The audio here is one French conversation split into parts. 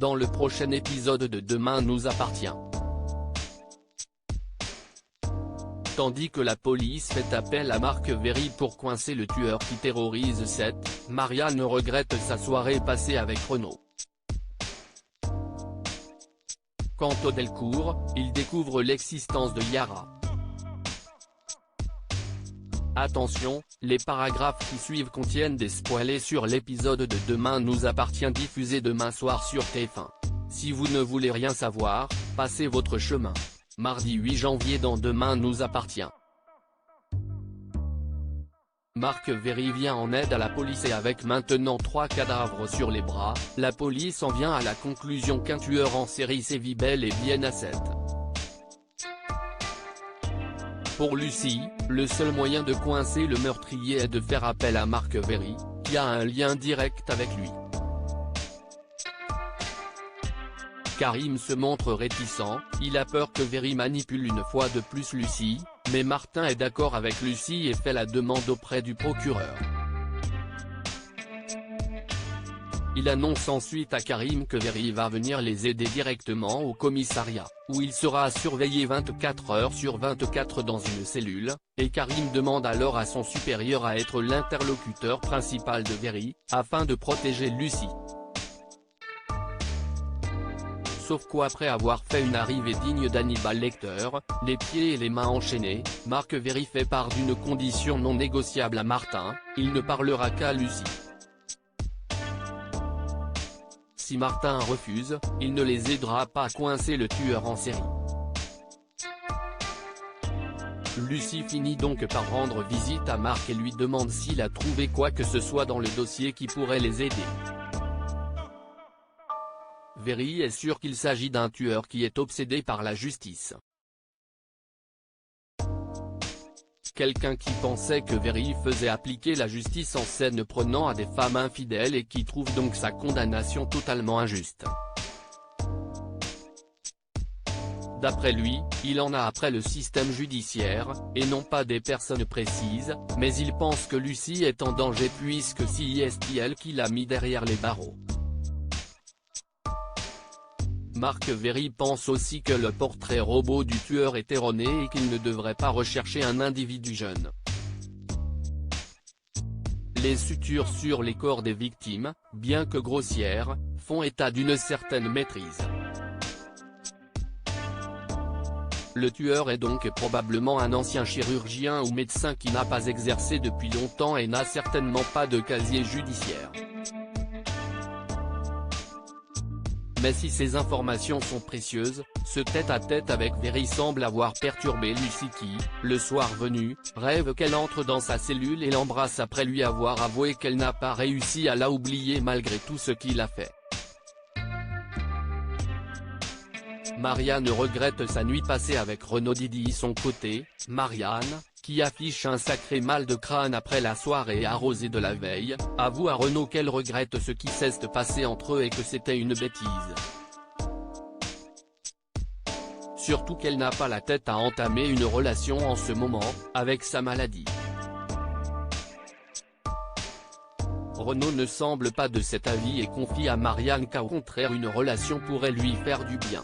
dans le prochain épisode de Demain nous appartient. Tandis que la police fait appel à Marc Véry pour coincer le tueur qui terrorise Seth, Marianne regrette sa soirée passée avec Renaud. Quant au Delcourt, il découvre l'existence de Yara. Attention, les paragraphes qui suivent contiennent des spoilers sur l'épisode de Demain nous appartient diffusé demain soir sur TF1. Si vous ne voulez rien savoir, passez votre chemin. Mardi 8 janvier dans Demain nous appartient. Marc Véry vient en aide à la police et avec maintenant 3 cadavres sur les bras, la police en vient à la conclusion qu'un tueur en série sévit bel et bien à Seth. Pour Lucie, le seul moyen de coincer le meurtrier est de faire appel à Marc Véry, qui a un lien direct avec lui. Karim se montre réticent, il a peur que Véry manipule une fois de plus Lucie, mais Martin est d'accord avec Lucie et fait la demande auprès du procureur. Il annonce ensuite à Karim que Véry va venir les aider directement au commissariat, où il sera surveillé 24 heures sur 24 dans une cellule, et Karim demande alors à son supérieur à être l'interlocuteur principal de Véry, afin de protéger Lucie. Sauf qu'après avoir fait une arrivée digne d'Hannibal Lecter, les pieds et les mains enchaînés, Marc Véry fait part d'une condition non négociable à Martin, il ne parlera qu'à Lucie. Si Martin refuse, il ne les aidera pas à coincer le tueur en série. Lucie finit donc par rendre visite à Marc et lui demande s'il a trouvé quoi que ce soit dans le dossier qui pourrait les aider. Véry est sûr qu'il s'agit d'un tueur qui est obsédé par la justice. Quelqu'un qui pensait que Véry faisait appliquer la justice en scène prenant à des femmes infidèles et qui trouve donc sa condamnation totalement injuste. D'après lui, il en a après le système judiciaire, et non pas des personnes précises, mais il pense que Lucie est en danger puisque c'est elle qui l'a mis derrière les barreaux. Marc Véry pense aussi que le portrait robot du tueur est erroné et qu'il ne devrait pas rechercher un individu jeune. Les sutures sur les corps des victimes, bien que grossières, font état d'une certaine maîtrise. Le tueur est donc probablement un ancien chirurgien ou médecin qui n'a pas exercé depuis longtemps et n'a certainement pas de casier judiciaire. Mais si ces informations sont précieuses, ce tête-à-tête avec Véry semble avoir perturbé Lucie qui, le soir venu, rêve qu'elle entre dans sa cellule et l'embrasse après lui avoir avoué qu'elle n'a pas réussi à la oublier malgré tout ce qu'il a fait. Marianne regrette sa nuit passée avec Renaud. Didi son côté, Marianne, qui affiche un sacré mal de crâne après la soirée arrosée de la veille, avoue à Renaud qu'elle regrette ce qui s'est passé entre eux et que c'était une bêtise. Surtout qu'elle n'a pas la tête à entamer une relation en ce moment, avec sa maladie. Renaud ne semble pas de cet avis et confie à Marianne qu'au contraire une relation pourrait lui faire du bien.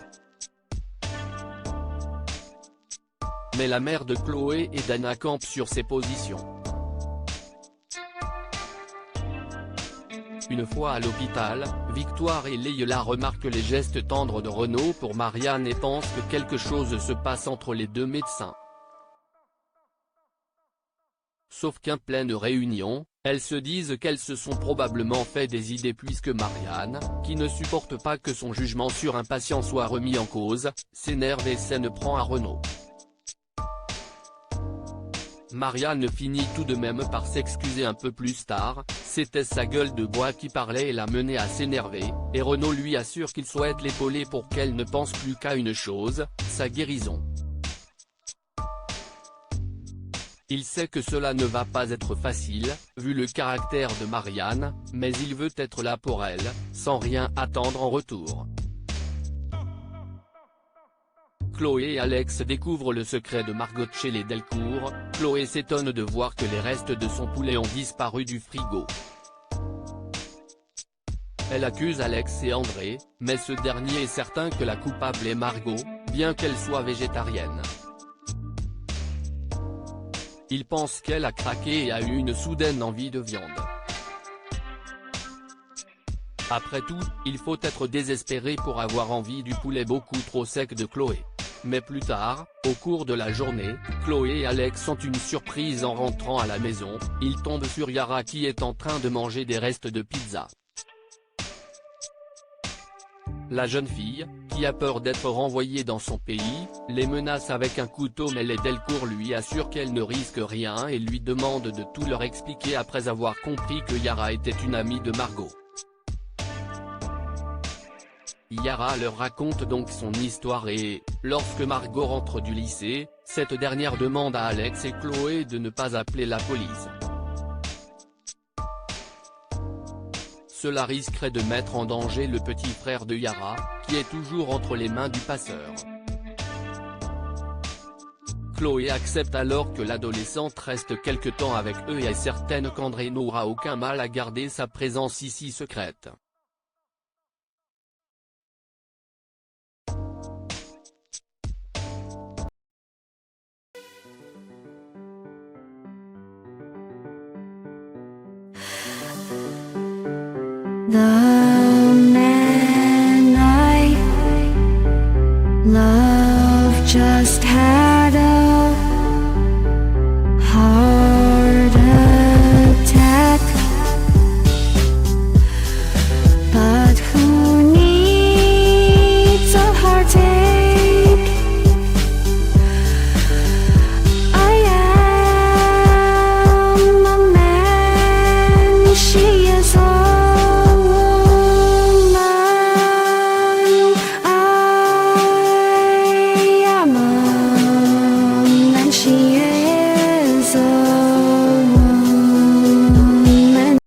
Mais la mère de Chloé et d'Anna campe sur ses positions. Une fois à l'hôpital, Victoire et Leïla remarquent les gestes tendres de Renaud pour Marianne et pensent que quelque chose se passe entre les deux médecins. Sauf qu'en pleine réunion, elles se disent qu'elles se sont probablement fait des idées puisque Marianne, qui ne supporte pas que son jugement sur un patient soit remis en cause, s'énerve et s'en prend à Renaud. Marianne finit tout de même par s'excuser un peu plus tard, c'était sa gueule de bois qui parlait et l'a menée à s'énerver, et Renaud lui assure qu'il souhaite l'épauler pour qu'elle ne pense plus qu'à une chose, sa guérison. Il sait que cela ne va pas être facile, vu le caractère de Marianne, mais il veut être là pour elle, sans rien attendre en retour. Chloé et Alex découvrent le secret de Margot chez les Delcourt. Chloé s'étonne de voir que les restes de son poulet ont disparu du frigo. Elle accuse Alex et André, mais ce dernier est certain que la coupable est Margot, bien qu'elle soit végétarienne. Il pense qu'elle a craqué et a eu une soudaine envie de viande. Après tout, il faut être désespéré pour avoir envie du poulet beaucoup trop sec de Chloé. Mais plus tard, au cours de la journée, Chloé et Alex ont une surprise en rentrant à la maison, ils tombent sur Yara qui est en train de manger des restes de pizza. La jeune fille, qui a peur d'être renvoyée dans son pays, les menace avec un couteau mais les Delcourt lui assure qu'elle ne risque rien et lui demande de tout leur expliquer après avoir compris que Yara était une amie de Margot. Yara leur raconte donc son histoire et, lorsque Margot rentre du lycée, cette dernière demande à Alex et Chloé de ne pas appeler la police. Cela risquerait de mettre en danger le petit frère de Yara, qui est toujours entre les mains du passeur. Chloé accepte alors que l'adolescente reste quelque temps avec eux et est certaine qu'André n'aura aucun mal à garder sa présence ici secrète. The man I love just had a heart